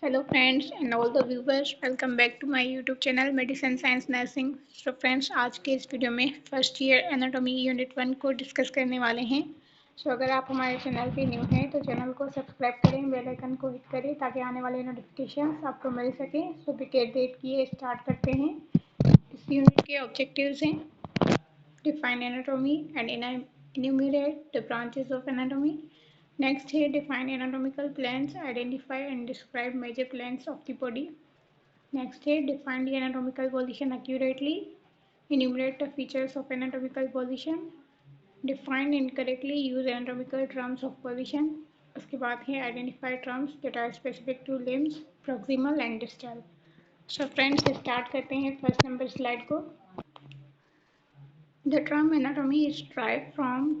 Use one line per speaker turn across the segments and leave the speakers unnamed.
Hello friends and all the viewers, welcome back to my YouTube channel Medicine Science Nursing. So friends, आज के इस video में first year anatomy unit 1 को discuss करने वाले हैं. अगर आप हमारे चैनल पे न्यू हैं तो चैनल को सब्सक्राइब करें, बेल आइकन को हिट करें ताकि आने वाले नोटिफिकेशंस आपको मिल सके. सो बिगेट डेट किए स्टार्ट करते हैं. इस यूनिट के ऑब्जेक्टिव्स हैं define anatomy and enumerate the branches of anatomy. Next here, define anatomical planes, identify and describe major planes of the body. Next here, define the anatomical position accurately, enumerate the features of anatomical position, define and correctly use anatomical terms of position. उसके बाद है identify terms that are specific to limbs, proximal and distal. So friends, start करते हैं first number slide को. The term anatomy is derived from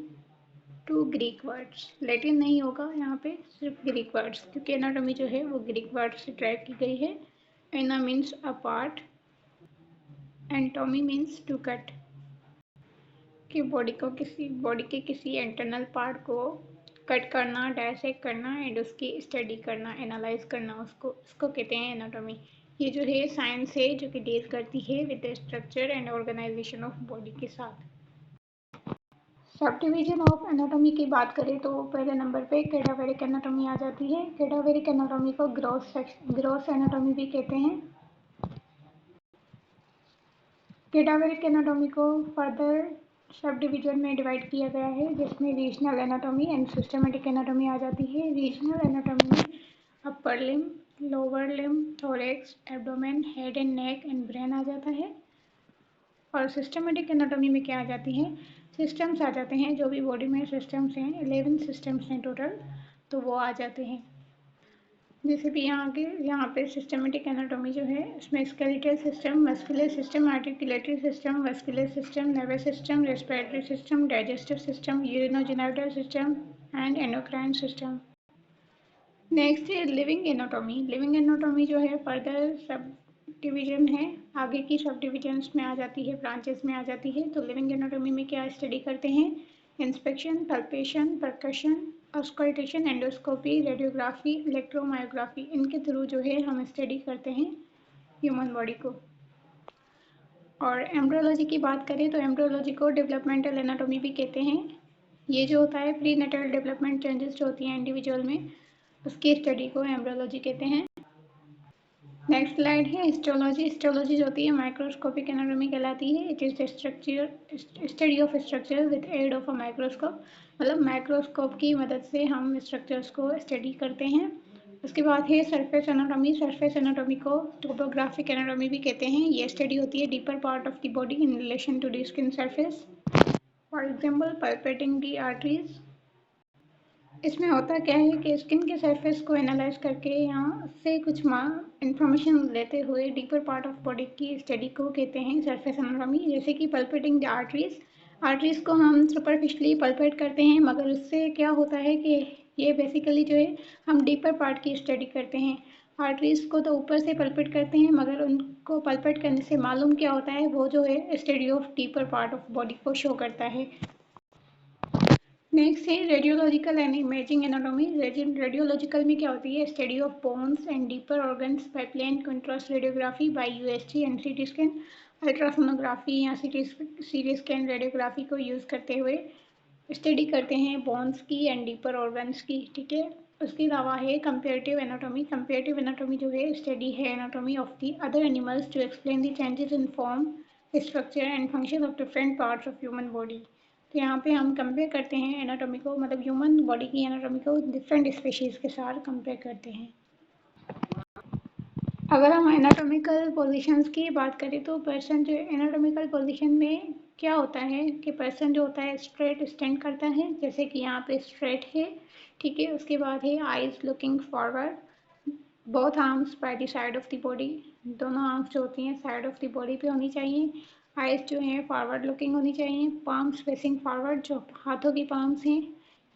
two Greek words. Latin नहीं होगा यहाँ पे, सिर्फ ग्रीक वर्ड्स, क्योंकि एनाटॉमी जो है वो ग्रीक वर्ड से ड्राइव की गई है. एना मीन्स अ पार्ट, एंटोमी मीन्स टू कट, कि बॉडी के किसी इंटरनल पार्ट को कट करना, डायसेक्ट करना एंड उसकी स्टडी करना, एनालाइज करना, उसको कहते हैं एनाटॉमी. ये जो है साइंस है जो कि डील करती है with the structure and organization of body के साथ. सब डिवीजन ऑफ एनाटॉमी की बात करें तो पहले नंबर पे कैडावेरिक एनाटॉमी आ जाती है. कैडावेरिक एनाटॉमी को ग्रॉस एनाटॉमी भी कहते हैं. कैडावेरिक एनाटॉमी को फर्दर सब डिवीजन में डिवाइड किया गया है, जिसमें regional anatomy and systematic anatomy आ जाती है. रीजनल एनाटॉमी में upper limb, lower limb, thorax, abdomen, head and neck and brain आ जाता है. और सिस्टमेटिक एनाटॉमी में क्या आ जाती है, सिस्टम्स आ जाते हैं. जो भी बॉडी में सिस्टम्स हैं, 11 सिस्टम्स हैं टोटल, तो वो आ जाते हैं. जैसे कि यहाँ पे सिस्टमेटिक एनाटॉमी जो है, इसमें skeletal system, muscular system, articulatory system, vascular system, nervous system, respiratory system, digestive system, urinogenital system and endocrine system. Next है लिविंग एनाटॉमी. लिविंग एनाटॉमी जो है फर्दर सब डिवीजन है, आगे की सब डिविजन्स में आ जाती है, ब्रांचेस में आ जाती है. तो लिविंग एनाटॉमी में क्या स्टडी करते हैं, inspection, palpation, percussion, auscultation, endoscopy, radiography, electromyography, इनके थ्रू जो है हम स्टडी करते हैं ह्यूमन बॉडी को. और एम्ब्रियोलॉजी की बात करें तो एम्ब्रियोलॉजी को डेवलपमेंटल एनाटॉमी भी कहते हैं. ये जो होता है प्री नेटल डेवलपमेंट चेंजेस जो होती हैं इंडिविजुअल में, उसकी स्टडी को एम्ब्रियोलॉजी कहते हैं. नेक्स्ट स्लाइड है हिस्टोलॉजी. हिस्टोलॉजी जो होती है माइक्रोस्कोपिक एनाटॉमी कहलाती है. It is study of structure with aid of a microscope. मतलब माइक्रोस्कोप की मदद से हम स्ट्रक्चर्स को स्टडी करते हैं. उसके बाद है सरफेस एनाटॉमी. सरफेस एनाटॉमी को टोपोग्राफिक एनाटॉमी भी कहते हैं. ये स्टडी होती है deeper part of the body in relation to the skin surface. For example palpating the arteries. इसमें होता क्या है कि स्किन के सरफेस को एनालाइज करके यहाँ से कुछ इंफॉर्मेशन लेते हुए डीपर पार्ट ऑफ बॉडी की स्टडी को कहते हैं सरफेस एनाटॉमी. जैसे कि पल्पेटिंग द आर्टरीज. आर्टरीज को हम सुपरफिशली पल्पेट करते हैं, मगर उससे क्या होता है कि ये बेसिकली जो है हम डीपर पार्ट की स्टडी करते हैं. आर्टरीज को तो ऊपर से पल्पेट करते हैं, मगर उनको पल्पेट करने से मालूम क्या होता है, वो जो है study of deeper part of body को शो करता है. नेक्स्ट है radiological and imaging anatomy. Radiological में क्या होती है, study of bones and deeper organs by plain contrast radiography by USG and CT scan. Ultrasonography या सीटी स्कैन रेडियोग्राफी को यूज़ करते हुए स्टडी करते हैं बोन्स की एंड डीपर ऑर्गन्स की. ठीक है. उसके अलावा है कंपेरेटिव एनाटॉमी. कंपेरेटिव एनाटॉमी जो है स्टडी है anatomy of the other animals to explain the changes in form, structure and function of different parts of human body. तो यहाँ पे हम कंपेयर करते हैं एनाटॉमी को, मतलब ह्यूमन बॉडी की एनाटॉमी को डिफरेंट स्पीशीज़ के साथ कंपेयर करते हैं. अगर हम एनाटॉमिकल पोजीशंस की बात करें तो पर्सन जो एनाटॉमिकल पोजीशन में क्या होता है कि पर्सन जो होता है स्ट्रेट स्टैंड करता है, जैसे कि यहाँ पे स्ट्रेट है. ठीक है. उसके बाद है eyes looking forward, both arms by the side of the body. दोनों आर्म्स जो होती हैं साइड ऑफ द बॉडी पे होनी चाहिए. आइज जो हैं फॉरवर्ड लुकिंग होनी चाहिए. पाम्स फेसिंग फॉरवर्ड, जो हाथों की पाम्स हैं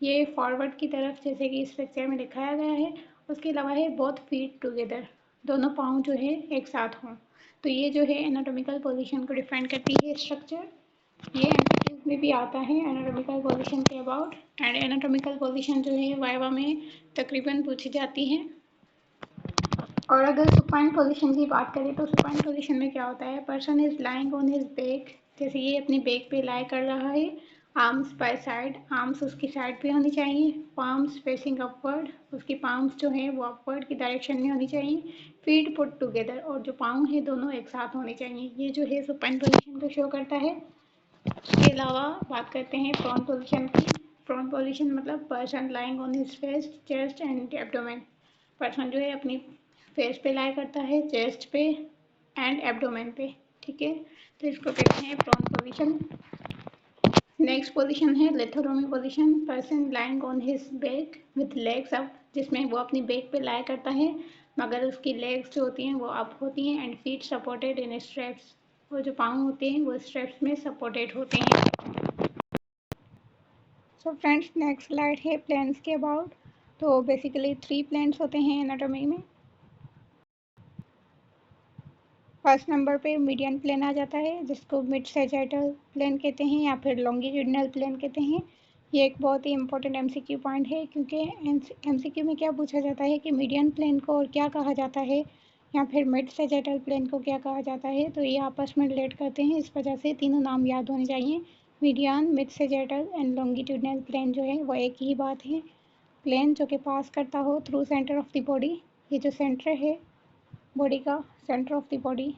ये फॉरवर्ड की तरफ, जैसे कि इस पिक्चर में दिखाया गया है. उसके अलावा है बोथ फीट टुगेदर, दोनों पाँव जो है एक साथ हों. तो ये जो है एनाटॉमिकल पोजीशन को डिफाइन करती है स्ट्रक्चर. ये एमसीक्यूज में भी आता है एनाटॉमिकल पोजीशन के अबाउट. एंड एनाटॉमिकल पोजीशन जो है वाइवा में तकरीबन पूछी जाती है. और अगर सुपाइन पोजीशन की बात करें तो सुपाइन पोजीशन में क्या होता है, person is lying on his back, जैसे ये अपनी बैक पे लाई कर रहा है, आर्म्स बाय साइड, आर्म्स उसकी साइड पे होनी चाहिए, पाम्स फेसिंग अपवर्ड, उसकी पाम्स जो है वो अपवर्ड की डायरेक्शन में होनी चाहिए, फीट पुट टुगेदर, और जो पाँव है दोनों एक साथ होने चाहिए। ये जो है सुपाइन पोजीशन को शो करता है। इसके अलावा बात करते हैं प्रोन पोजीशन की। प्रोन पोजीशन मतलब person lying on his face, chest and abdomen, person जो है अपनी फेस पे लाई करता है, चेस्ट पे एंड एब्डोमेन पे, ठीक है, तो इसको कहते हैं प्रोन पोजीशन। नेक्स्ट पोजीशन है lithotomy position, person lying on his back with legs up, जिसमें वो अपनी बैक पे लाई करता है मगर उसकी लेग्स जो होती हैं वो अप होती हैं, and feet supported in straps, वो जो पाँव होते हैं वो स्ट्रेप्स में सपोर्टेड होते हैं। सो फ्रेंड्स, नेक्स्ट स्लाइड है प्लेन्स के अबाउट। तो बेसिकली 3 प्लेन्स होते हैं एनाटॉमी में। फर्स्ट नंबर पे मीडियन प्लेन आ जाता है, जिसको मिड सैजिटल प्लेन कहते हैं या फिर लॉन्गिट्यूडिनल प्लेन कहते हैं। ये एक बहुत ही इंपॉर्टेंट एमसीक्यू पॉइंट है, क्योंकि एमसीक्यू में क्या पूछा जाता है कि मीडियन प्लेन को और क्या कहा जाता है या फिर मिड सैजिटल प्लेन को क्या कहा जाता है, तो ये आपस में रिलेट करते हैं। इस वजह से तीनों नाम याद होने चाहिए। Median, mid sagittal and longitudinal plane जो है वो एक ही बात है। प्लेन जो कि पास करता हो through centre of the body, ये जो सेंटर है बॉडी का, सेंटर ऑफ द बॉडी,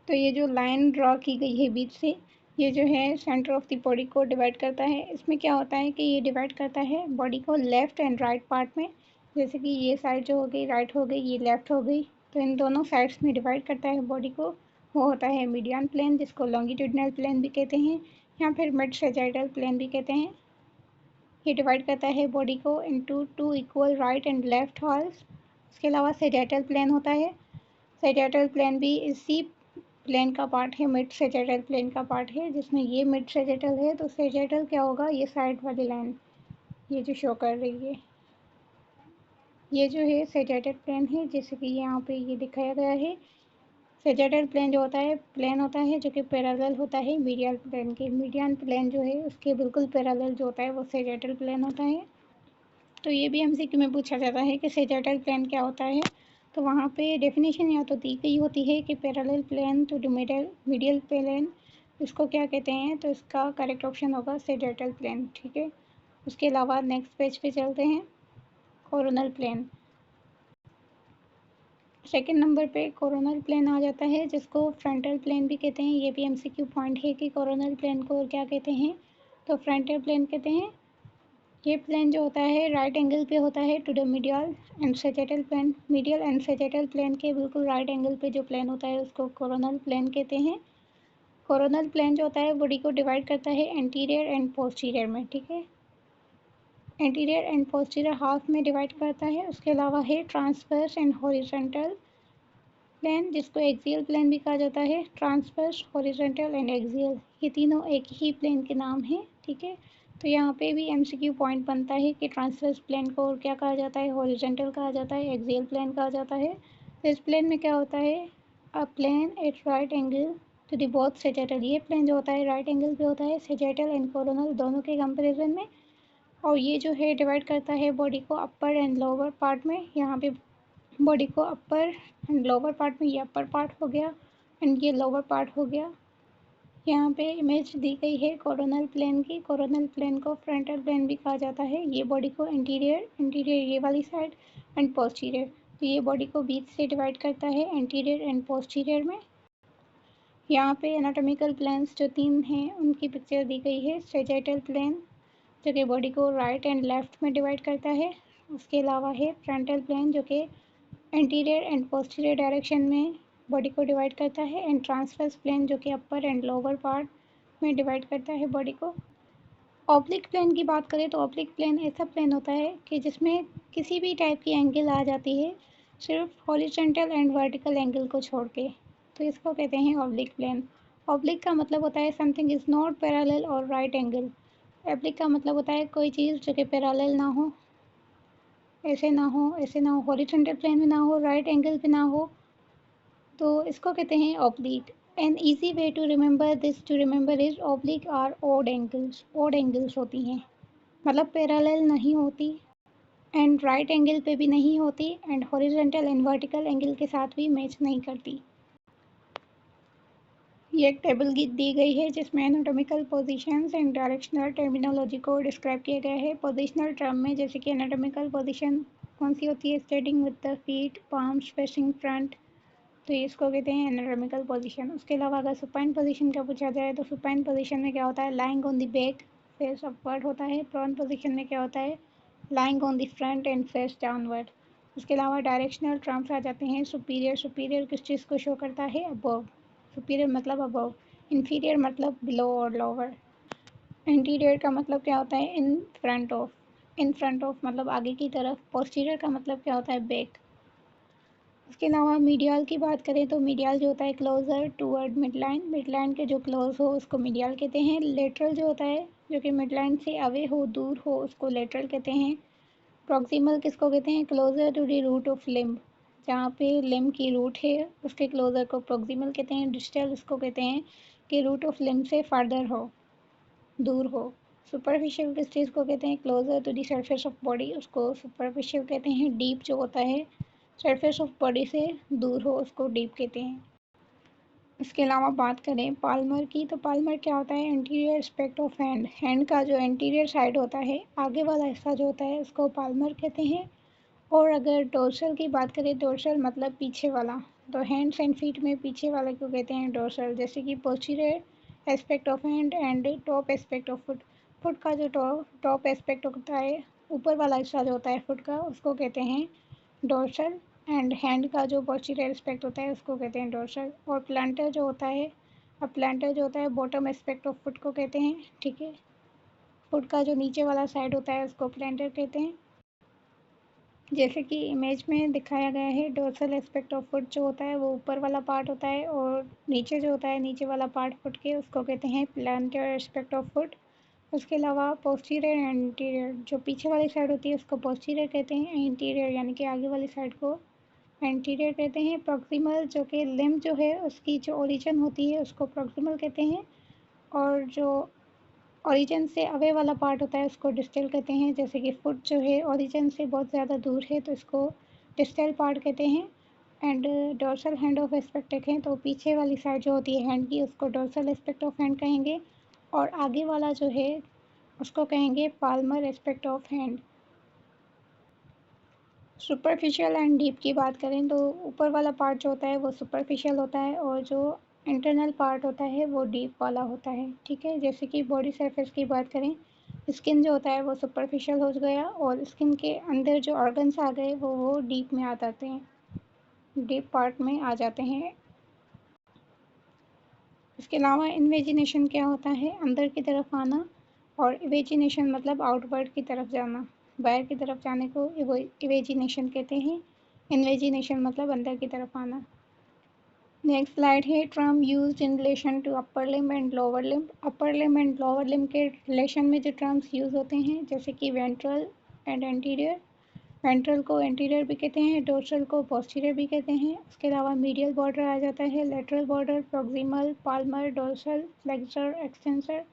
तो ये जो लाइन ड्रॉ की गई है बीच से, ये जो है सेंटर ऑफ द बॉडी को डिवाइड करता है। इसमें क्या होता है कि ये डिवाइड करता है बॉडी को लेफ़्ट एंड राइट पार्ट में, जैसे कि ये साइड जो हो गई राइट हो गई, ये लेफ़्ट हो गई, तो इन दोनों साइड्स में डिवाइड करता है बॉडी को। वो होता है मीडियन प्लेन, जिसको लॉन्गिट्यूडिनल प्लेन भी कहते हैं या फिर मिड सैजिटल प्लेन भी कहते हैं। ये डिवाइड करता है बॉडी को into 2 equal right and left halls. इसके अलावा सैजिटल प्लेन होता है। सैजिटल प्लेन भी इसी प्लेन का पार्ट है, मिड सैजिटल प्लेन का पार्ट है, जिसमें ये मिड सैजिटल है, तो सैजिटल क्या होगा, ये साइड वाली लाइन ये जो शो कर रही है, ये जो है सैजिटल प्लेन है, जैसे कि यहाँ पे ये दिखाया गया है। सैजिटल प्लेन जो होता है, प्लेन होता है जो कि पैरेलल होता है मीडियन प्लेन के। मीडियन प्लेन जो है उसके बिल्कुल पैरेलल जो होता है वो सैजिटल प्लेन होता है। तो ये भी एमसीक्यू में पूछा जाता है कि सैजिटल प्लेन क्या होता है, तो वहाँ पे डेफिनेशन या तो दी गई होती है कि parallel plane to the medial plane, इसको क्या कहते हैं, तो इसका करेक्ट ऑप्शन होगा सैजिटल प्लेन, ठीक है। उसके अलावा नेक्स्ट पेज पे चलते हैं, कोरोनल प्लेन। सेकेंड नंबर पे कोरोनल प्लेन आ जाता है, जिसको फ्रंटल प्लेन भी कहते हैं। ये भी एमसीक्यू पॉइंट है कि कोरोनल प्लेन को क्या कहते हैं, तो फ्रंटल प्लेन कहते हैं। ये प्लेन जो होता है राइट एंगल पे होता है to the medial and sagittal plane. Medial and sagittal plane के बिल्कुल राइट एंगल पे जो प्लेन होता है उसको कोरोनल प्लेन कहते हैं। कोरोनल प्लेन जो होता है बॉडी को डिवाइड करता है एंटीरियर एंड पोस्टीरियर में, ठीक है, एंटीरियर एंड पोस्टीरियर हाफ में डिवाइड करता है। उसके अलावा है ट्रांसवर्स एंड हॉरिजॉन्टल प्लेन, जिसको एक्सियल प्लेन भी कहा जाता है। ट्रांसवर्स, हॉरिजॉन्टल एंड एक्सियल, ये तीनों एक ही प्लेन के नाम हैं, ठीक है। तो यहाँ पे भी एमसीक्यू पॉइंट बनता है कि ट्रांसवर्स प्लेन को और क्या कहा जाता है, हॉरिजॉन्टल कहा जाता है, एक्सियल प्लेन कहा जाता है। तो इस प्लेन में क्या होता है, a plane at right angle to the both sagittal, ये प्लेन जो होता है राइट एंगल पे होता है सैजिटल एंड कोरोनल दोनों के कंपेरिजन में। और ये जो है डिवाइड करता है बॉडी को अपर एंड लोअर पार्ट में। यहाँ पे बॉडी को अपर एंड लोअर पार्ट में, ये अपर पार्ट हो गया एंड ये लोअर पार्ट हो गया। यहाँ पे इमेज दी गई है कोरोनल प्लेन की। कोरोनल प्लेन को फ्रंटल प्लेन भी कहा जाता है। ये बॉडी को इंटीरियर ये वाली साइड एंड पोस्टीरियर, तो ये बॉडी को बीच से डिवाइड करता है एंटीरियर एंड पोस्टीरियर में। यहाँ पे एनाटॉमिकल प्लेन्स जो 3 हैं उनकी पिक्चर दी गई है। सैजिटल प्लेन जो कि बॉडी को राइट एंड लेफ्ट में डिवाइड करता है। उसके अलावा है फ्रंटल प्लेन जो कि एंटीरियर एंड पोस्टीरियर डायरेक्शन में बॉडी को डिवाइड करता है, एंड ट्रांसवर्स प्लेन जो कि अपर एंड लोअर पार्ट में डिवाइड करता है बॉडी को। ऑब्लिक प्लेन की बात करें तो ऑब्लिक प्लेन ऐसा प्लेन होता है कि जिसमें किसी भी टाइप की एंगल आ जाती है, सिर्फ हॉरिजॉन्टल एंड वर्टिकल एंगल को छोड़ के, तो इसको कहते हैं ऑब्लिक प्लेन। ऑब्लिक का मतलब होता है समथिंग इज़ नॉट पैरेलल और राइट एंगल। ऑब्लिक का मतलब होता है कोई चीज़ जो कि पैरेलल ना हो, ऐसे ना हो, ऐसे ना हो, हॉरिजॉन्टल प्लेन में ना हो, राइट एंगल पे ना हो, तो इसको कहते हैं oblique. An easy way to remember this to remember is oblique are odd angles. Odd angles होती हैं, मतलब पैरेलल नहीं होती, एंड राइट एंगल पे भी नहीं होती and horizontal and vertical angle के साथ भी मैच नहीं करती। ये एक टेबल दी गई है जिसमें anatomical positions and directional terminology को डिस्क्राइब किया गया है। पोजीशनल टर्म में जैसे कि एनाटॉमिकल पोजीशन कौन सी होती है, standing with the feet palms facing front, तो इसको कहते हैं एनाटॉमिकल पोजीशन। उसके अलावा अगर सुपाइन पोजीशन का पूछा जाए तो सुपाइन पोजीशन में क्या होता है, lying on the back face upward होता है। प्रोन पोजीशन में क्या होता है, lying on the front end face downward. उसके अलावा डायरेक्शनल टर्म्स आ जाते हैं। सुपीरियर, सुपीरियर किस चीज़ को शो करता है, अबव। सुपीरियर मतलब अबव, इन्फीरियर मतलब बिलो और लोअर। एंटीरियर का मतलब क्या होता है, in front of, in front of मतलब आगे की तरफ। पोस्टीरियर का मतलब क्या होता है, बैक। इसके अलावा मीडियल की बात करें तो मीडियल जो होता है closer toward mid line, mid line के जो क्लोज हो उसको मीडियल कहते हैं। लेटरल जो होता है जो कि मिड लाइन से अवे हो, दूर हो, उसको लेटरल कहते हैं। प्रॉक्सिमल किसको कहते हैं, closer to the root of limb, जहाँ पे लिम्ब की रूट है उसके क्लोजर को प्रॉक्सिमल कहते हैं। डिस्टल इसको कहते हैं कि रूट ऑफ लिम्ब से फार्दर हो, दूर हो। सुपरफिशियल किस चीज़ को कहते हैं, closer to the surface of body, उसको सुपरफिशियल कहते हैं। डीप जो होता है सरफेस ऑफ बॉडी से दूर हो उसको डीप कहते हैं। इसके अलावा बात करें पाल्मर की, तो पाल्मर क्या होता है, anterior aspect of hand, hand का जो एंटीरियर साइड होता है आगे वाला हिस्सा जो होता है उसको पाल्मर कहते हैं। और अगर डोर्सल की बात करें, डोर्सल मतलब पीछे वाला, तो हैंड्स एंड फीट में पीछे वाले को कहते हैं डोर्सल। जैसे कि posterior aspect of hand and top aspect of foot, foot का जो टॉप एस्पेक्ट होता है ऊपर वाला हिस्सा जो होता है फुट का उसको कहते हैं डोर्सल। एंड हैंड का जो पोस्टीरियर एस्पेक्ट होता है उसको कहते हैं डोर्सल। और प्लांटर जो होता है, अब प्लांटर जो होता है बॉटम एस्पेक्ट ऑफ फुट को कहते हैं, ठीक है। फुट का जो नीचे वाला साइड होता है उसको प्लांटर कहते हैं। जैसे कि इमेज में दिखाया गया है, डोर्सल एस्पेक्ट ऑफ फुट जो होता है वो ऊपर वाला पार्ट होता है और नीचे जो होता है नीचे वाला पार्ट फुट के उसको कहते हैं प्लांटर एस्पेक्ट ऑफ फुट। उसके अलावा पोस्टीरियर एंड इंटीरियर, जो पीछे वाली साइड होती है उसको पोस्टीरियर कहते हैं, इंटीरियर यानी कि आगे वाली साइड को एंटीरियर कहते हैं। प्रॉक्सिमल जो कि लिम्ब जो है उसकी जो ओरिजिन होती है उसको प्रॉक्सिमल कहते हैं। और जो ओरिजिन से अवे वाला पार्ट होता है उसको डिस्टल कहते हैं। जैसे कि फुट जो है ओरिजिन से बहुत ज़्यादा दूर है तो इसको डिस्टल पार्ट कहते हैं। And dorsal hand of aspect देखें तो पीछे वाली साइड जो होती है हैंड की उसको डोर्सल एस्पेक्ट ऑफ हैंड कहेंगे और आगे वाला जो है उसको कहेंगे Palmer aspect of hand. Superficial and deep की बात करें तो ऊपर वाला पार्ट जो होता है वो सुपरफिशियल होता है और जो इंटरनल पार्ट होता है वो डीप वाला होता है, ठीक है। जैसे कि बॉडी सरफेस की बात करें, स्किन जो होता है वो सुपरफिशियल हो गया और स्किन के अंदर जो ऑर्गन्स आ गए वो डीप में आ जाते हैं, डीप पार्ट में आ जाते हैं। इसके अलावा इन्वेजिनेशन क्या होता है, अंदर की तरफ आना, और इवेजिनेशन मतलब आउटवर्ड की तरफ जाना, बाहर की तरफ जाने को इवेजिनेशन कहते हैं। इन्वेजिनेशन मतलब अंदर की तरफ आना। नेक्स्ट स्लाइड है term used in relation to upper limb and lower limb. Upper limb and lower limb के रिलेशन में जो टर्म्स यूज होते हैं जैसे कि वेंट्रल एंड एंटीरियर, वेंट्रल को एंटीरियर भी कहते हैं, डोर्सल को पोस्टीरियर भी कहते हैं। उसके अलावा मीडियल बॉर्डर आ जाता है, lateral border, proximal, Palmer, dorsal, flexor, extensor.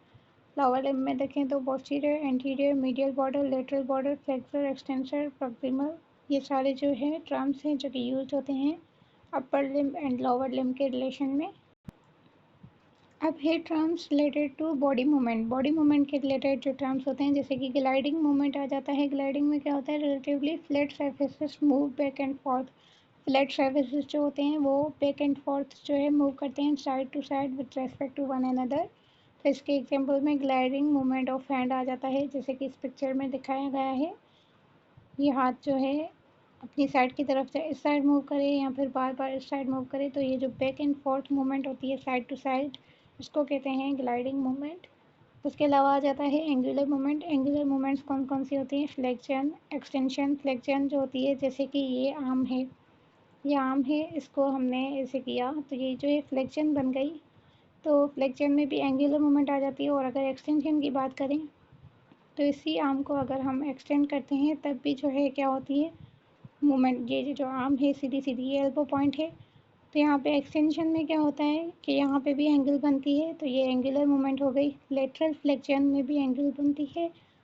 Lower limb में देखें तो posterior, anterior, medial border, lateral border, flexor, extensor, proximal, ये सारे जो है टर्म्स हैं जो कि यूज होते हैं upper limb and lower limb के रिलेशन में। अब है terms related to body movement, body movement के रिलेटेड जो टर्म्स होते हैं जैसे कि ग्लाइडिंग मूवमेंट आ जाता है। ग्लाइडिंग में क्या होता है, relatively flat surfaces move back and fourth, flat surfaces जो होते हैं वो बैक एंड फोर्थ जो है मूव करते हैं side to side with respect to one another. तो इसके एग्जांपल में ग्लाइडिंग मूवमेंट ऑफ हैंड आ जाता है, जैसे कि इस पिक्चर में दिखाया गया है। ये हाथ जो है अपनी साइड की तरफ से इस साइड मूव करे या फिर बार बार इस साइड मूव करे, तो ये जो बैक एंड फोर्थ मूवमेंट होती है साइड टू साइड इसको कहते हैं ग्लाइडिंग मूवमेंट। उसके अलावा आ जाता है एंगुलर मूवमेंट। एंगुलर मूवमेंट्स कौन कौन सी होती हैं, फ्लेक्शन, एक्सटेंशन। फ्लेक्शन जो होती है जैसे कि ये आर्म है, ये आर्म है, इसको हमने ऐसे किया तो ये जो है फ्लेक्शन बन गई। तो फ्लेक्शन में भी एंगुलर मूवमेंट आ जाती है। और अगर एक्सटेंशन की बात करें तो इसी आर्म को अगर हम एक्सटेंड करते हैं तब भी जो है क्या होती है मूवमेंट। ये जो आर्म है सीधी सीधी ये एल्बो पॉइंट है, तो यहाँ पे एक्सटेंशन में क्या होता है कि यहाँ पे भी एंगल बनती है, तो ये एंगुलर मूवमेंट हो गई। लेटरल फ्लेक्शन में भी एंगल बनती है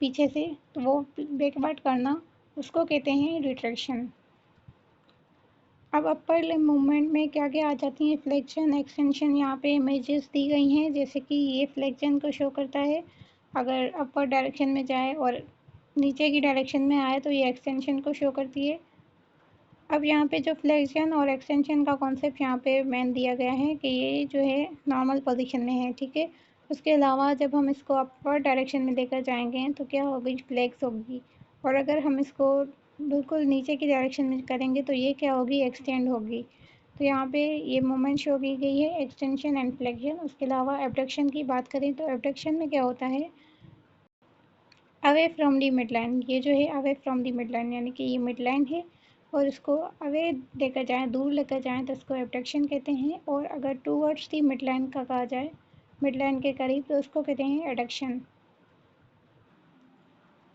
पीछे से, तो वो बैकवर्ड करना, उसको कहते हैं रिट्रैक्शन। अब अपर लिम्ब मूवमेंट में क्या क्या आ जाती हैं, फ्लेक्शन, एक्सटेंशन। यहाँ पे इमेजेस दी गई हैं, जैसे कि ये फ्लेक्शन को शो करता है, अगर अपर डायरेक्शन में जाए, और नीचे की डायरेक्शन में आए तो ये एक्सटेंशन को शो करती है। अब यहाँ पे जो फ्लेक्शन और एक्सटेंशन का कॉन्सेप्ट यहाँ पे मेन दिया गया है कि ये जो है नॉर्मल पोजीशन में है, ठीक है। उसके अलावा जब हम इसको अपर डायरेक्शन में लेकर जाएंगे तो क्या होगी, फ्लेक्स होगी, और अगर हम इसको बिल्कुल नीचे की डायरेक्शन में करेंगे तो ये क्या होगी, एक्सटेंड होगी। तो यहाँ पे ये मूवमेंट शो की गई है, एक्सटेंशन एंड फ्लेक्शन। उसके अलावा एबडक्शन की बात करें तो एबडक्शन में क्या होता है, away from the mid line. ये जो है away from the mid line, यानी कि ये मिड लाइन है और इसको अवे लेकर जाएं, दूर लेकर जाएं, तो इसको एबडक्शन कहते हैं। और अगर टूवर्ड्स दी मिड लाइन का कहा जाए, मिड लाइन के करीब, तो उसको कहते हैं एडक्शन।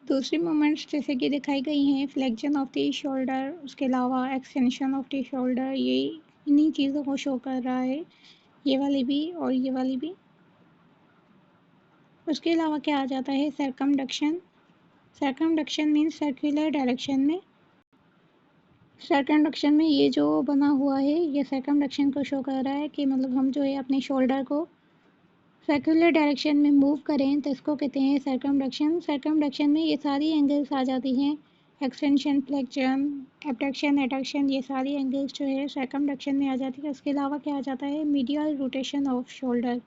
दूसरी मूवमेंट्स जैसे कि दिखाई गई हैं, फ्लेक्शन ऑफ द शोल्डर, उसके अलावा एक्सटेंशन ऑफ द शोल्डर, ये इन्हीं चीज़ों को शो कर रहा है, ये वाली भी और ये वाली भी। उसके अलावा क्या आ जाता है, circumduction. Circumduction means circular direction में। सर्कमडक्शन में ये जो बना हुआ है, ये सर्कमडक्शन को शो कर रहा है कि मतलब हम जो है अपने शोल्डर को सर्कुलर डायरेक्शन में मूव करें तो इसको कहते हैं सर्कमडक्शन। सर्कमडक्शन में ये सारी एंगल्स आ जाती हैं, एक्सटेंशन, फ्लेक्शन, एबडक्शन, एडक्शन, ये सारी एंगल्स जो है सर्कमडक्शन में आ जाती है। उसके अलावा क्या आ जाता है, medial rotation off shoulder.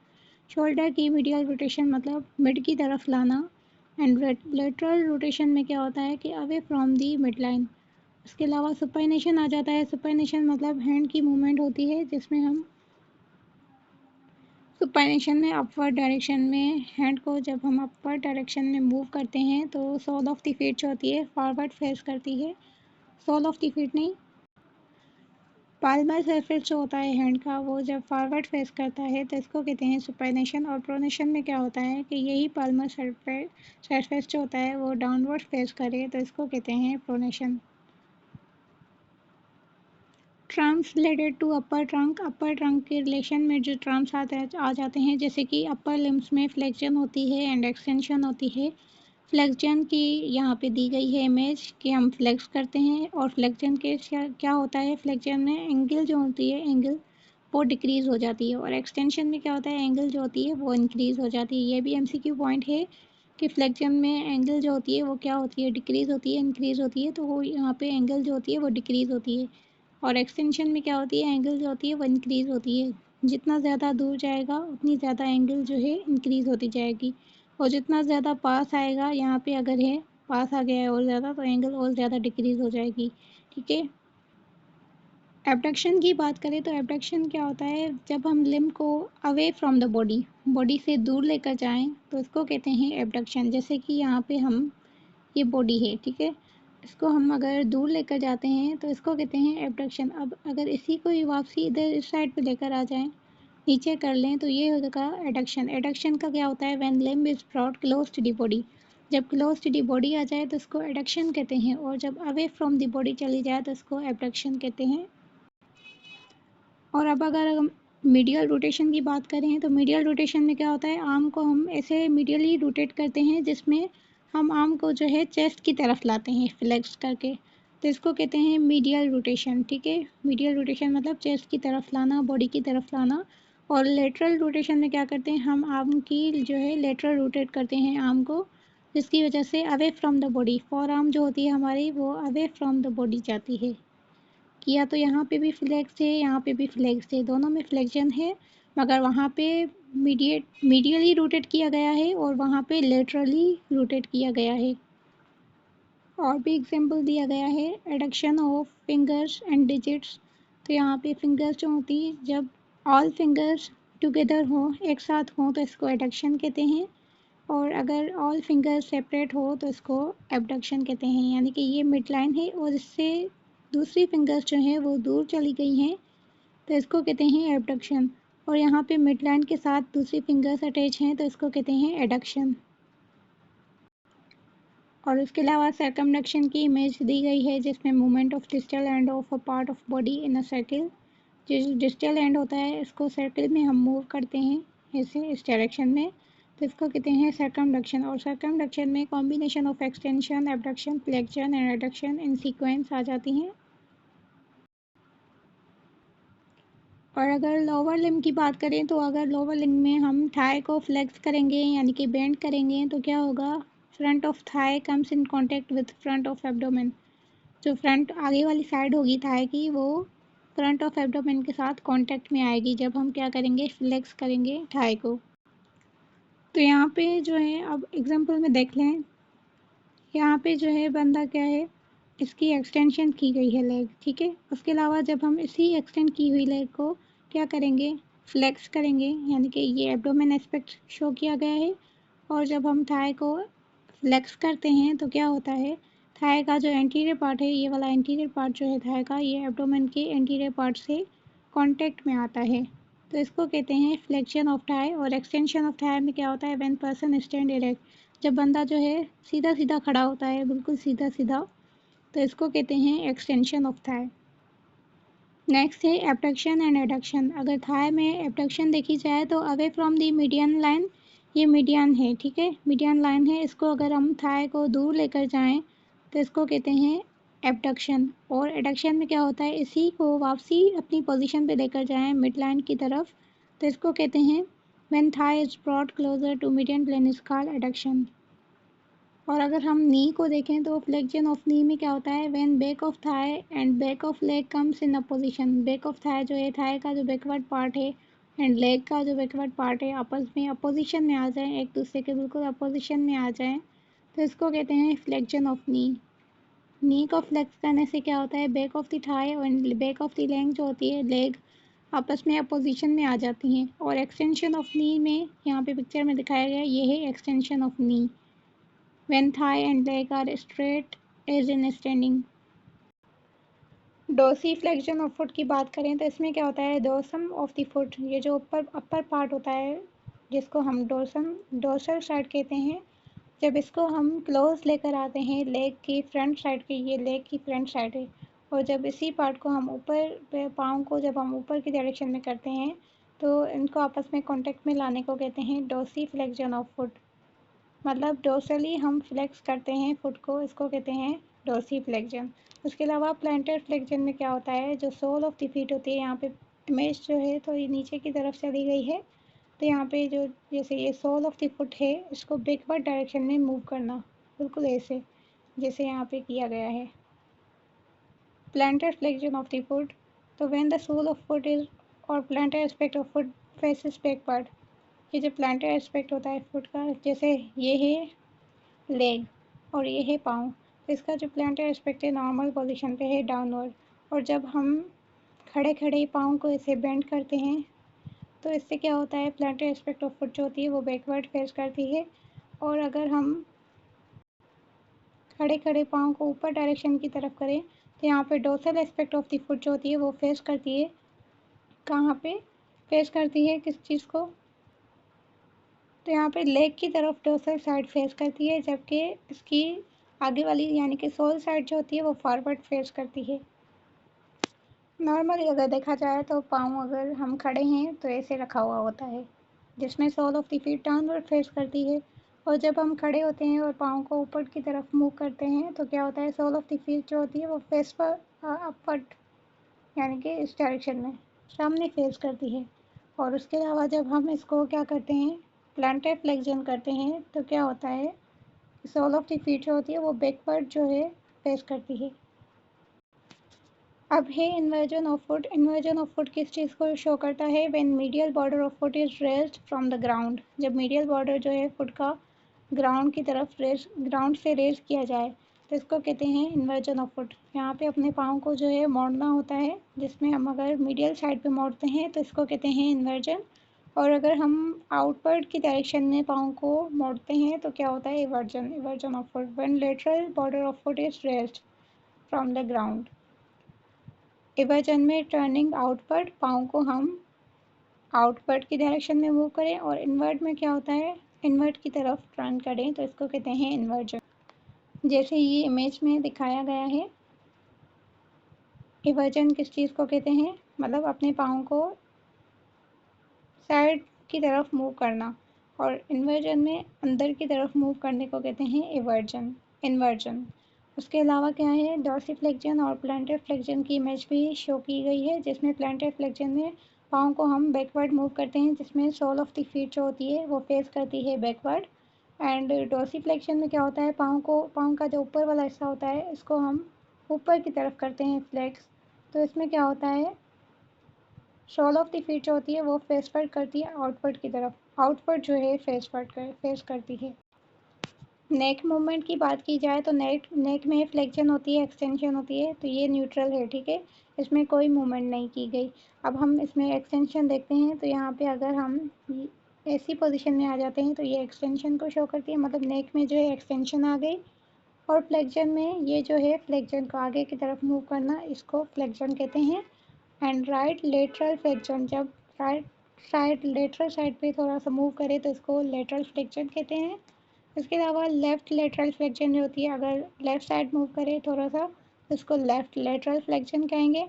Shoulder की मीडियल रोटेशन मतलब मिड की तरफ लाना। एंड लेटरल रोटेशन में क्या होता है कि away from the mid line. इसके अलावा सुपाइनेशन आ जाता है। सुपाइनेशन मतलब हैंड की मूवमेंट होती है, जिसमें हम सुपाइनेशन में अपवर्ड डायरेक्शन में हैंड को जब हम अपवर्ड डायरेक्शन में मूव करते हैं तो सोल ऑफ द फीट जो होती है फॉरवर्ड फेस करती है। सोल ऑफ द फीट नहीं, पाल्मर सरफेस जो होता है हैंड का, वो जब फॉरवर्ड फेस करता है तो इसको कहते हैं सुपाइनेशन। और प्रोनेशन में क्या होता है कि यही पाल्मर सरफेस जो होता है वो डाउनवर्ड फेस करे तो इसको कहते हैं pronation. Terms related to upper trunk के रिलेशन में जो टर्म्स आ जाते हैं, जैसे कि अपर लिम्स में फ्लेक्शन होती है एंड एक्सटेंशन होती है। फ्लेक्शन की यहाँ पे दी गई है इमेज कि हम फ्लेक्स करते हैं, और फ्लेक्शन के क्या होता है, फ्लेक्शन में एंगल जो होती है, एंगल वो डिक्रीज़ हो जाती है, और एक्सटेंशन में क्या होता है, एंगल जो होती है वो इंक्रीज़ हो जाती है। ये भी एमसीक्यू पॉइंट है कि फ्लेक्शन में एंगल जो होती है वो क्या होती है, डिक्रीज़ होती है, इंक्रीज़ होती है। तो वो यहाँ पे एंगल जो होती है वो डिक्रीज़ होती है, और एक्सटेंशन में क्या होती है, एंगल जो होती है वो इंक्रीज़ होती है। जितना ज़्यादा दूर जाएगा उतनी ज़्यादा एंगल जो है इंक्रीज़ होती जाएगी, और जितना ज़्यादा पास आएगा, यहाँ पे अगर है पास आ गया है और ज़्यादा, तो एंगल और ज़्यादा डिक्रीज़ हो जाएगी, ठीक है। एबडक्शन की बात करें तो एबडक्शन क्या होता है, जब हम लिम्ब को अवे फ्रॉम द बॉडी से दूर लेकर जाएं तो इसको कहते हैं एबडक्शन। जैसे कि यहाँ पे हम, ये बॉडी है, ठीक है, इसको हम अगर दूर लेकर जाते हैं तो इसको कहते हैं एबडक्शन। अब अगर इसी को ही वापसी इधर इस साइड पे लेकर आ जाएं, नीचे कर लें, तो ये होगा एडक्शन। एडक्शन का क्या होता है, when limb is brought close to the body. जब क्लोज टू दी बॉडी आ जाए तो इसको एडक्शन कहते हैं, और जब अवे फ्रॉम दी बॉडी चली जाए तो इसको एबडक्शन कहते हैं। और अब अगर हम मीडियल रोटेशन की बात करें तो मीडियल रोटेशन में क्या होता है, आर्म को हम ऐसे मीडियली रोटेट करते हैं जिसमें हम आर्म को जो है चेस्ट की तरफ लाते हैं फ्लेक्स करके, तो इसको कहते हैं मीडियल रोटेशन, ठीक है। मीडियल रोटेशन मतलब चेस्ट की तरफ लाना, बॉडी की तरफ लाना। और लेटरल रोटेशन में क्या करते हैं, हम आर्म की जो है लेटरल रोटेट करते हैं आर्म को, जिसकी वजह से away from the body, for arm जो होती है हमारी वो अवे फ्रॉम द बॉडी जाती है। किया तो यहाँ पे भी फ्लेक्स है, यहाँ पे भी फ्लेक्स है, दोनों में फ्लेक्शन है, मगर वहाँ पे मीडियली रोटेट किया गया है और वहाँ पे लेटरली रोटेट किया गया है। और भी एग्जांपल दिया गया है, adduction of fingers and digits. तो यहाँ पे फिंगर्स जो होती है, जब ऑल फिंगर्स टुगेदर हो, एक साथ हो, तो इसको एडक्शन कहते हैं, और अगर ऑल फिंगर्स सेपरेट हो तो इसको एबडक्शन कहते हैं। यानी कि ये मिड लाइन है और इससे दूसरी फिंगर्स जो हैं वो दूर चली गई हैं तो इसको कहते हैं एबडक्शन, और यहाँ पे मिड लाइन के साथ दूसरी फिंगर्स अटैच हैं तो इसको कहते हैं एडक्शन। और उसके अलावा सर्कमडक्शन की इमेज दी गई है जिसमें movement of distal end of a part of body in a circle. जो डिस्टल एंड होता है इसको सर्किल में हम मूव करते हैं ऐसे इस डायरेक्शन में, तो इसको कहते हैं सर्कमडक्शन। और सर्कमडक्शन में combination of extension, abduction, flexion and adduction in sequence आ जाती हैं। और अगर लोअर लिम्ब की बात करें तो अगर लोअर लिम्ब में हम थाई को फ्लेक्स करेंगे यानी कि बेंड करेंगे तो क्या होगा, front of thigh comes in contact with front of abdomen. जो फ्रंट आगे वाली साइड होगी थाई की वो फ्रंट ऑफ एब्डोमेन के साथ कांटेक्ट में आएगी जब हम क्या करेंगे, फ्लेक्स करेंगे थाई को। तो यहाँ पे जो है अब एग्जांपल में देख लें, यहाँ पे जो है बंदा क्या है, इसकी एक्सटेंशन की गई है लेग, ठीक है। उसके अलावा जब हम इसी एक्सटेंड की हुई लेग को क्या करेंगे, फ्लेक्स करेंगे, यानी कि ये एब्डोमेन एस्पेक्ट शो किया गया है। और जब हम थाई को फ्लेक्स करते हैं तो क्या होता है, थाई का जो एंटीरियर पार्ट है, ये वाला एंटीरियर पार्ट जो है थाई का, ये एब्डोमेन के एंटीरियर पार्ट से कांटेक्ट में आता है। तो इसको कहते हैं फ्लेक्शन ऑफ थाई। और एक्सटेंशन ऑफ थाई में क्या होता है, व्हेन पर्सन स्टैंड इरेक्ट, जब बंदा जो है सीधा सीधा खड़ा होता है, बिल्कुल सीधा सीधा, तो इसको कहते हैं एक्सटेंशन ऑफ थाई। नेक्स्ट है एबडक्शन एंड एडक्शन। अगर थाई में एबडक्शन देखी जाए तो away from the median line, ये मीडियन है, ठीक है, मीडियन लाइन है, इसको अगर हम थाई को दूर लेकर जाएं तो इसको कहते हैं एबडक्शन। और एडक्शन में क्या होता है, इसी को वापसी अपनी पोजीशन पे लेकर जाएं मिड लाइन की तरफ, तो इसको कहते हैं when thigh is brought closer to median plane is called adduction. और अगर हम नी को देखें तो फ्लेक्शन ऑफ नी में क्या होता है, when back of thigh and back of leg comes in opposition. Back of thigh जो है, थाई का जो बैकवर्ड पार्ट है एंड लेग का जो बैकवर्ड पार्ट है आपस में अपोजिशन में आ जाएं, एक दूसरे के बिल्कुल अपोजिशन में आ जाएं, तो इसको कहते हैं फ्लेक्शन ऑफ नी। नी को फ्लेक्स करने से क्या होता है, बैक ऑफ द थाई और बैक ऑफ द लेग जो होती है, लेग आपस में अपोजिशन में आ जाती हैं। और एक्सटेंशन ऑफ नी में यहाँ पे पिक्चर में दिखाया गया ये है extension of knee, when thigh and leg are straight as in standing। Dorsi flexion of foot की बात करें तो इसमें क्या होता है, डोर्सम ऑफ द फुट, ये जो ऊपर अपर पार्ट होता है जिसको हम डोर्सल साइड कहते हैं, जब इसको हम क्लोज लेकर आते हैं लेग की फ्रंट साइड की, ये लेग की फ्रंट साइड है, और जब इसी पार्ट को हम ऊपर पाँव को जब हम ऊपर की डायरेक्शन में करते हैं तो इनको आपस में कांटेक्ट में लाने को कहते हैं डोर्सी फ्लेक्शन ऑफ फुट। मतलब डोर्सली हम फ्लेक्स करते हैं फुट को, इसको कहते हैं डोर्सी फ्लेक्शन। उसके अलावा प्लांटर फ्लेक्शन में क्या होता है, जो सोल ऑफ द फीट होती है, यहाँ पे इमेज जो है तो ये नीचे की तरफ चली गई है, तो यहाँ पे जो जैसे ये सोल ऑफ द फुट है इसको बैकवर्ड डायरेक्शन में मूव करना, बिल्कुल ऐसे जैसे यहाँ पे किया गया है। Plantar flexion of the foot, तो when the sole of foot is और plantar aspect of foot faces backward, ये जो प्लांटर एस्पेक्ट होता है फुट का, जैसे ये है लेग और ये है पाँव, तो इसका जो प्लांटर एस्पेक्ट है नॉर्मल पोजीशन पे है डाउनवर्ड। और जब हम खड़े खड़े पाँव को ऐसे बेंड करते हैं तो इससे क्या होता है, प्लांटर एस्पेक्ट ऑफ फुट जो होती है वो बैकवर्ड फेस करती है। और अगर हम खड़े खड़े पाँव को ऊपर डायरेक्शन की तरफ करें तो यहाँ पे dorsal aspect of the foot जो होती है वो फेस करती है, कहाँ पे फेस करती है, किस चीज़ को, तो यहाँ पे लेग की तरफ डोर्सल साइड फेस करती है, जबकि इसकी आगे वाली यानी कि सोल साइड जो होती है वो फॉरवर्ड फेस करती है। नॉर्मली अगर देखा जाए तो पाँव अगर हम खड़े हैं तो ऐसे रखा हुआ होता है, जिसमें sole of the feet downward face करती है। और जब हम खड़े होते हैं और पाँव को ऊपर की तरफ मूव करते हैं तो क्या होता है, सोल ऑफ द फीट जो होती है वो फेस पर अपवर्ड यानी कि इस डायरेक्शन में सामने फेस करती है। और उसके अलावा जब हम इसको क्या करते हैं, प्लांटर फ्लेक्शन करते हैं तो क्या होता है, सोल ऑफ द फीट जो होती है वो बैकवर्ड जो है फेस करती है। अब है inversion of foot. Inversion of foot किस चीज़ को शो करता है, when medial border of foot is raised from the ground, जब मीडियल बॉर्डर जो है फुट का ग्राउंड की तरफ ग्राउंड से रेज किया जाए तो इसको कहते हैं इन्वर्जन ऑफ फुट। यहाँ पे अपने पाँव को जो है मोड़ना होता है, जिसमें हम अगर मीडियल साइड पे मोड़ते हैं तो इसको कहते हैं इन्वर्जन। और अगर हम आउटवर्ड की डायरेक्शन में पाँव को मोड़ते हैं तो क्या होता है, eversion. Eversion of foot when lateral border of foot is raised from the ground. Eversion में टर्निंग आउटवर्ड, पाँव को हम आउटवर्ड की डायरेक्शन में मूव करें, और इनवर्ट में क्या होता है, इनवर्ट की तरफ टर्न करें, तो इसको कहते हैं इन्वर्जन। जैसे ये इमेज में दिखाया गया है, इवर्जन किस चीज़ को कहते हैं, मतलब अपने पाँव को साइड की तरफ मूव करना। और इन्वर्जन में अंदर की तरफ मूव करने को कहते हैं इन्वर्जन। उसके अलावा क्या है, डॉर्सीफ्लेक्शन और प्लांटर फ्लेक्शन की इमेज भी शो की गई है, जिसमें प्लांटर फ्लेक्शन में पाँव को हम बैकवर्ड मूव करते हैं, जिसमें सोल ऑफ द फीट जो होती है वो फेस करती है बैकवर्ड। एंड डॉर्सीफ्लेक्शन में क्या होता है, पाँव का जो ऊपर वाला हिस्सा होता है इसको हम ऊपर की तरफ करते हैं, फ्लेक्स। तो इसमें क्या होता है, सोल ऑफ द फीट जो होती है वो फेसवर्ड करती है आउटवर्ड की तरफ, आउटवर्ड जो है फेस करती है। नेक मूवमेंट की बात की जाए तो नेक में फ्लेक्शन होती है, एक्सटेंशन होती है, तो ये न्यूट्रल है, ठीक है, इसमें कोई मूवमेंट नहीं की गई। अब हम इसमें एक्सटेंशन देखते हैं, तो यहाँ पे अगर हम ऐसी पोजीशन में आ जाते हैं तो ये एक्सटेंशन को शो करती है, मतलब नेक में जो है एक्सटेंशन आ गई। और फ्लेक्शन में ये जो है फ्लेक्शन को आगे की तरफ मूव करना, इसको फ्लेक्शन कहते हैं। एंड राइट लेटरल फ्लेक्शन, जब राइट साइड लेटरल साइड पे थोड़ा सा मूव करे तो इसको लेटरल फ्लेक्शन कहते हैं। इसके अलावा लेफ़्ट लेटरल फ्लेक्शन जो होती है, अगर लेफ़्ट साइड मूव करे थोड़ा सा तो इसको लेफ़्ट लेटरल फ्लेक्शन कहेंगे।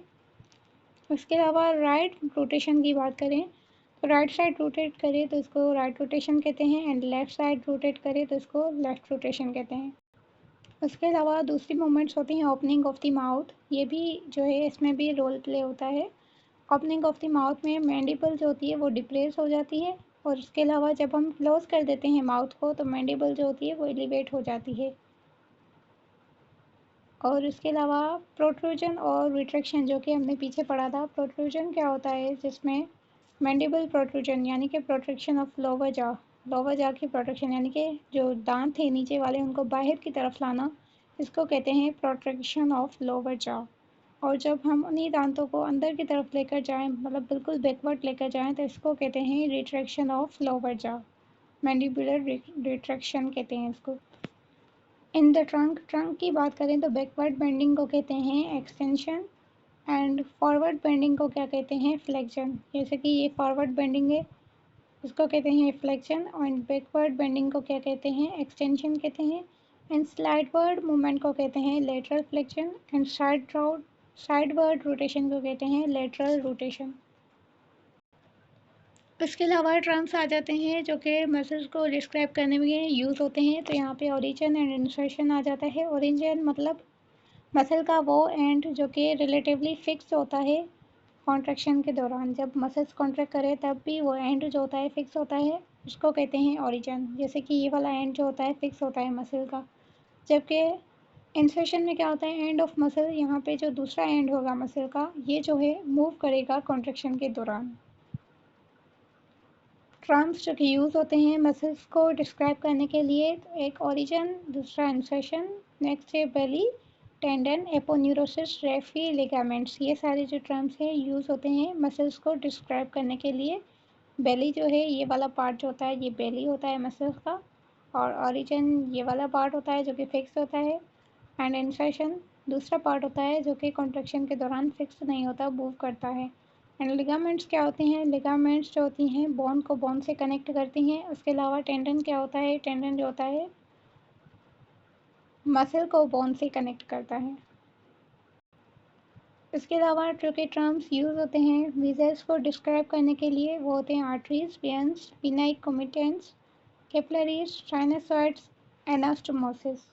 इसके अलावा राइट रोटेशन की बात करें तो राइट साइड रोटेट करे तो इसको राइट रोटेशन कहते हैं, एंड लेफ़्ट साइड रोटेट करे तो इसको लेफ़्ट रोटेशन कहते हैं। उसके अलावा दूसरी मूवमेंट्स होती हैं ओपनिंग ऑफ द माउथ, ये भी जो है इसमें भी रोल प्ले होता है। ओपनिंग ऑफ द माउथ में मैंडिबल जो होती है वो डिप्रेस हो जाती है, और इसके अलावा जब हम क्लोज कर देते हैं माउथ को तो मैंडिबल जो होती है वो एलिवेट हो जाती है। और इसके अलावा प्रोट्रूजन और रिट्रैक्शन जो कि हमने पीछे पढ़ा था, प्रोट्रूजन क्या होता है, जिसमें मैंडिबल प्रोट्रूजन यानी कि प्रोटेक्शन ऑफ लोअर जा की प्रोटेक्शन, यानी कि जो दांत थे नीचे वाले उनको बाहर की तरफ लाना, इसको कहते हैं प्रोटेक्शन ऑफ लोअर जा। और जब हम उन्हीं दांतों को अंदर की तरफ लेकर जाएं, मतलब बिल्कुल बैकवर्ड लेकर जाएं, तो इसको कहते हैं रिट्रैक्शन ऑफ लोअर जा, मैंडिबुलर रिट्रैक्शन कहते हैं इसको। इन द ट्रंक की बात करें तो बैकवर्ड बेंडिंग को कहते हैं एक्सटेंशन, एंड फॉरवर्ड बेंडिंग को क्या कहते हैं, फ्लेक्शन। जैसे कि ये फॉरवर्ड बेंडिंग है, इसको कहते हैं फ्लेक्शन, और बैकवर्ड बेंडिंग को क्या कहते हैं, एक्सटेंशन कहते हैं। एंड स्लाइडवर्ड मूवमेंट को कहते हैं lateral flexion, and sideward rotation को कहते हैं लेटरल रोटेशन। इसके अलावा टर्म्स आ जाते हैं जो कि मसल्स को डिस्क्राइब करने में यूज़ होते हैं, तो यहाँ पे ओरिजिन एंड इंसर्शन आ जाता है। ओरिजिन मतलब मसल का वो एंड जो कि रिलेटिवली फिक्स होता है कॉन्ट्रैक्शन के दौरान, जब मसल्स कॉन्ट्रैक्ट करे तब भी वो एंड जो होता है फिक्स होता है, उसको कहते हैं ओरिजिन। जैसे कि ये वाला एंड जो होता है फिक्स होता है मसल का, जबकि इंसर्शन में क्या होता है, एंड ऑफ मसल, यहाँ पे जो दूसरा एंड होगा मसल का ये जो है मूव करेगा कॉन्ट्रैक्शन के दौरान। टर्म्स जो कि यूज़ होते हैं मसल्स को डिस्क्राइब करने के लिए, तो एक ओरिजिन, दूसरा इंसर्शन, नेक्स्ट है बेली, टेंडन, एपोन्यूरोसिस, रेफी, लिगामेंट्स, ये सारे जो टर्म्स हैं यूज़ होते हैं मसल्स को डिस्क्राइब करने के लिए। बेली जो है ये वाला पार्ट जो होता है ये बेली होता है मसल्स का, और ओरिजिन ये वाला पार्ट होता है जो कि फिक्स होता है, एंड इंसर्शन दूसरा पार्ट होता है जो कि कॉन्ट्रैक्शन के दौरान फिक्स नहीं होता, मूव करता है। एंड लिगामेंट्स क्या होती हैं, लिगामेंट्स जो होती हैं बोन को बोन से कनेक्ट करती हैं। उसके अलावा टेंडन क्या होता है, टेंडन जो होता है मसल को बोन से कनेक्ट करता है। इसके अलावा जो कि टर्म्स यूज़ होते हैं विज़ल्स को डिस्क्राइब करने के लिए वो होते हैं arteries, veins, venae comitantes, capillaries, sinusoids, anastomosis.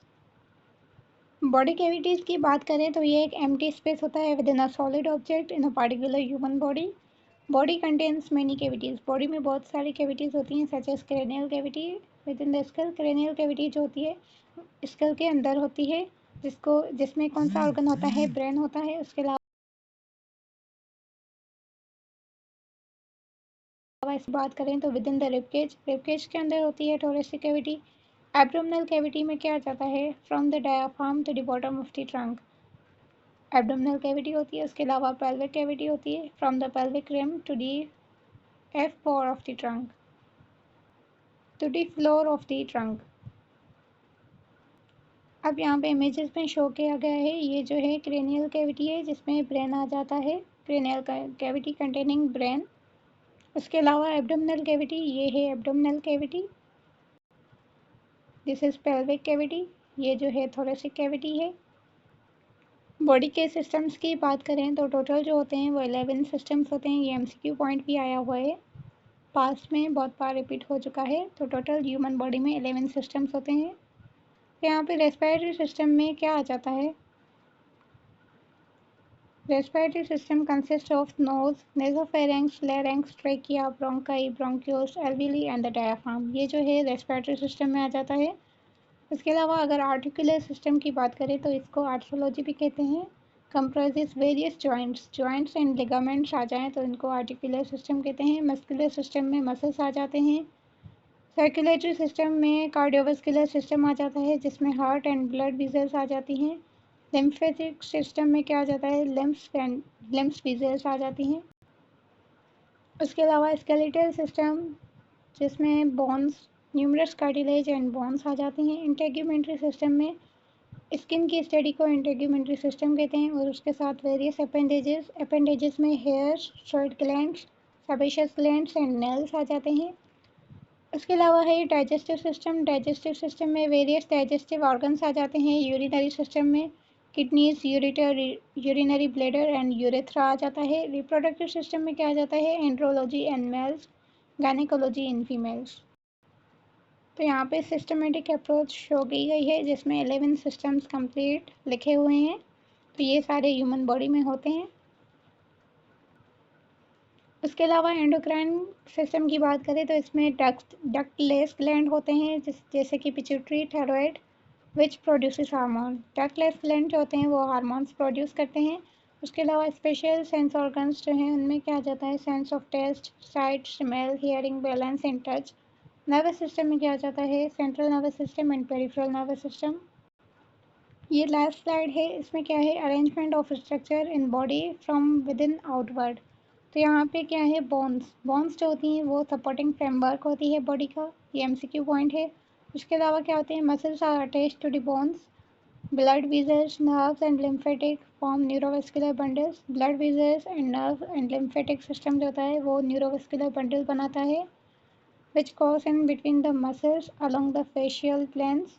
Body cavities की बात करें तो ये एक एम्प्टी स्पेस होता है within a solid object in a particular human body. Body contains many cavities, body में बहुत सारी कैविटीज़ होती हैं, such as cranial cavity within the skull. Cranial cavity जो होती है स्कल के अंदर होती है, जिसमें कौन सा ऑर्गन होता है, ब्रेन होता है। उसके अलावा इस बात करें तो विद इन द रिबकेज के अंदर होती है थोरेसिक कैविटी। एब्डोमिनल कैविटी में क्या जाता है, from the diaphragm to the bottom of the trunk, abdominal cavity होती है। उसके अलावा पेल्विक कैविटी होती है, from the pelvic rim to the F pore of the trunk to the floor of the trunk. अब यहाँ पे इमेजेस में शो किया गया है, ये जो है क्रेनियल कैविटी है जिसमें ब्रेन आ जाता है, क्रेनियल कैविटी कंटेनिंग ब्रेन। उसके अलावा एब्डोमिनल कैविटी, ये है abdominal cavity, this is pelvic cavity, ये जो है थोरेसिक कैविटी है। बॉडी के सिस्टम्स की बात करें तो टोटल जो होते हैं वो 11 सिस्टम्स होते हैं, ये MCQ पॉइंट भी आया हुआ है। पास्ट में बहुत बार रिपीट हो चुका है। तो टोटल ह्यूमन बॉडी में 11 सिस्टम्स होते हैं। तो यहाँ पे रेस्पिरेटरी सिस्टम में क्या आ जाता है? Respiratory system consist of nose, nasopharynx, larynx, trachea, bronchi, bronchioles, alveoli and the diaphragm. ये जो है रेस्पिरेटरी सिस्टम में आ जाता है। इसके अलावा अगर आर्टिकुलर सिस्टम की बात करें तो इसको आर्ट्रोलॉजी भी कहते हैं। Comprises various joints and ligaments आ जाएँ तो इनको आर्टिकुलर सिस्टम कहते हैं। मस्कुलर सिस्टम में मसल्स आ जाते हैं। सर्कुलेटरी सिस्टम में कार्डियोवास्कुलर सिस्टम आ जाता है जिसमें हार्ट एंड ब्लड वेसल्स आ जाती हैं। लिम्फेटिक सिस्टम में क्या आ जाता है? लिम्फ्स वेसल्स आ जाती हैं। उसके अलावा स्केलेटल सिस्टम जिसमें bones, numerous cartilage and bones आ जाती हैं। इंटेग्यूमेंट्री सिस्टम में स्किन की स्टडी को इंटेग्यूमेंट्री सिस्टम कहते हैं और उसके साथ वेरियस अपेंडेजेस में hairs, sweat glands, sebaceous glands and nails आ जाते हैं। उसके अलावा है डाइजेस्टिव सिस्टम में वेरियस डाइजेस्टिव ऑर्गन्स आ जाते हैं। यूरिनरी सिस्टम में kidneys, urinary bladder and urethra आ जाता है। रिप्रोडक्टिव सिस्टम में क्या आ जाता है? Andrology in males, gynaecology in females. तो यहाँ पे सिस्टमेटिक अप्रोच शो की गई है जिसमें 11 सिस्टम्स कंप्लीट लिखे हुए हैं। तो ये सारे ह्यूमन बॉडी में होते हैं। उसके अलावा एंडोक्राइन सिस्टम की बात करें तो इसमें डक्टलेस ग्लैंड होते हैं जैसे कि pituitary, thyroid, which produces hormone. Ductless gland जो होते हैं वो हार्मोन्स प्रोड्यूस करते हैं। उसके अलावा स्पेशल सेंस ऑर्गन्स जो हैं उनमें क्या आ जाता है? Sense of taste, sight, smell, hearing, balance and touch. Nervous system में क्या आ जाता है? Central nervous system and peripheral nervous system. ये लास्ट स्लाइड है, इसमें क्या है? Arrangement of structure in body from within outward. तो यहाँ पे क्या है? बोन्स जो होती हैं वो सपोर्टिंग फ्रेमवर्क होती है बॉडी का। ये MCQ पॉइंट है। उसके अलावा क्या होते हैं? Muscles are attach to the bones. Blood vessels, nerves and lymphatic form neurovascular bundles. Blood vessels and nerve and lymphatic system जो होता है वो न्यूरोवेस्कुलर बंडल बनाता है which goes in between the muscles along the facial planes।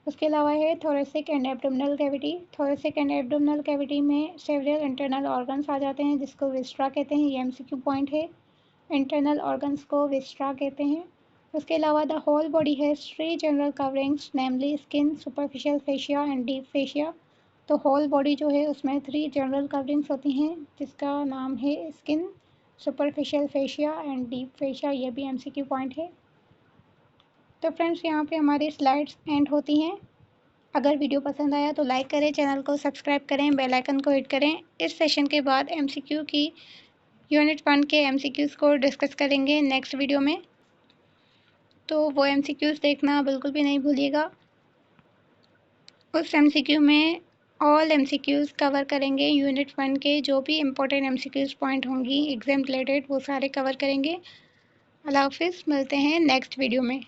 उसके अलावा है thoracic and abdominal cavity। thoracic and abdominal cavity में several internal organs आ जाते हैं जिसको विस्ट्रा कहते हैं। ये MCQ पॉइंट है। इंटरनल ऑर्गन्स को विस्ट्रा कहते हैं। उसके अलावा the whole body has 3 general coverings namely skin, superficial fascia and deep fascia. तो होल बॉडी जो है उसमें 3 जनरल कवरिंग्स होती हैं जिसका नाम है skin, superficial fascia and deep fascia. ये भी MCQ पॉइंट है। तो फ्रेंड्स यहाँ पे हमारी स्लाइड्स एंड होती हैं। अगर वीडियो पसंद आया तो लाइक करें, चैनल को सब्सक्राइब करें, बेल आइकन को हिट करें। इस सेशन के बाद MCQ की यूनिट 1 के MCQs को डिस्कस करेंगे नेक्स्ट वीडियो में। तो वो MCQs देखना बिल्कुल भी नहीं भूलिएगा। उस MCQ में ऑल MCQs कवर करेंगे। यूनिट 1 के जो भी इम्पोर्टेंट MCQs पॉइंट होंगी एग्जाम रिलेटेड वो सारे कवर करेंगे। अल्लाह हाफिज़, मिलते हैं नेक्स्ट वीडियो में।